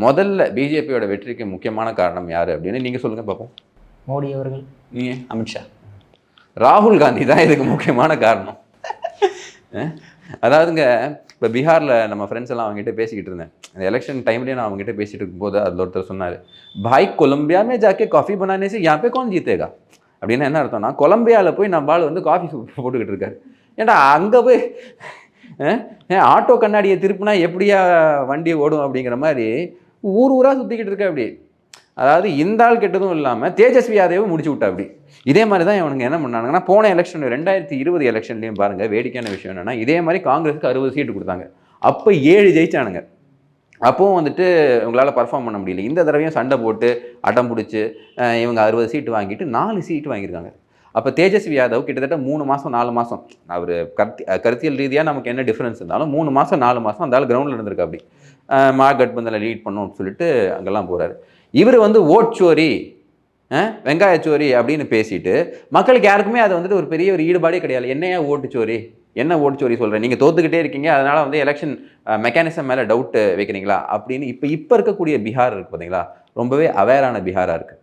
முதல்ல பிஜேபியோட வெற்றிக்கு முக்கியமான காரணம் யார் அப்படின்னு நீங்கள் சொல்லுங்கள் பார்ப்போம். மோடி அவர்கள். நீங்கள்? அமித்ஷா. ராகுல் காந்தி தான் இதுக்கு முக்கியமான காரணம். அதாவதுங்க, இப்போ பீகாரில் நம்ம ஃப்ரெண்ட்ஸ் எல்லாம் அவங்ககிட்ட பேசிக்கிட்டு இருந்தேன். அந்த எலெக்ஷன் டைம்லேயே நான் அவங்ககிட்ட பேசிகிட்டு இருக்கும்போது அதில் ஒருத்தர் சொன்னார், பாய் கொலம்பியா மே ஜாக்கே காஃபி பனானே से यहाँ पे कौन जीतेगा அப்படின்னு. என்ன அர்த்தம்னா, கொலம்பியாவில் போய் நம்ம ஆள் வந்து காஃபி போட்டுக்கிட்டு இருக்காரு. ஏன்டா அங்கே போய் ஆட்டோ கண்ணாடியை திருப்பினா எப்படியா வண்டி ஓடும் அப்படிங்கிற மாதிரி ஊர் ஊராக சுற்றிக்கிட்டு இருக்க அப்படி. அதாவது இந்த ஆள் கெட்டதும் இல்லாமல் தேஜஸ்வி யாதவும் முடிச்சு விட்டா அப்படி. இதே மாதிரி தான் இவனுங்க என்ன பண்ணாங்கன்னா, போன எலெக்ஷன் 2020 எலெக்ஷன்லேயும் பாருங்கள், வேடிக்கையான விஷயம் என்னென்னா, இதே மாதிரி காங்கிரஸுக்கு 60 சீட்டு கொடுத்தாங்க. அப்போ 7 ஜெயிச்சானுங்க. அப்போவும் வந்துட்டு இவங்களால் பர்ஃபார்ம் பண்ண முடியல. இந்த தடவையும் சண்டை போட்டு அடம் பிடிச்சி இவங்க 60 சீட்டு வாங்கிட்டு 4 சீட்டு வாங்கியிருக்காங்க. அப்போ தேஜஸ்வி யாதவ் கிட்டத்தட்ட 3 மாதம் 4 மாதம் அவர் கருத்தியல் ரீதியாக நமக்கு என்ன டிஃப்ரென்ஸ் இருந்தாலும் 3 மாதம் 4 மாதம் அந்த ஆள் கிரவுண்டில் இருந்திருக்கு அப்படி. மகாகட்பந்தனில் லீட் பண்ணணும்னு சொல்லிட்டு அங்கெல்லாம் போகிறாரு. இவர் வந்து ஓட்சோரி வெங்காயச்சோரி அப்படின்னு பேசிட்டு மக்களுக்கு யாருக்குமே அது வந்துட்டு ஒரு பெரிய ஒரு ஈடுபாடே கிடையாது. என்னையா ஓட்டுச்சோரி, என்ன ஓட்டுச்சோரி சொல்கிறேன், நீங்கள் தோத்துக்கிட்டே இருக்கீங்க, அதனால் வந்து எலெக்ஷன் மெக்கானிசம் மேலே டவுட்டு வைக்கிறீங்களா அப்படின்னு இப்போ இருக்கக்கூடிய பீகார் இருக்குது பார்த்தீங்களா, ரொம்பவே அவேரான பீகாராக இருக்குது.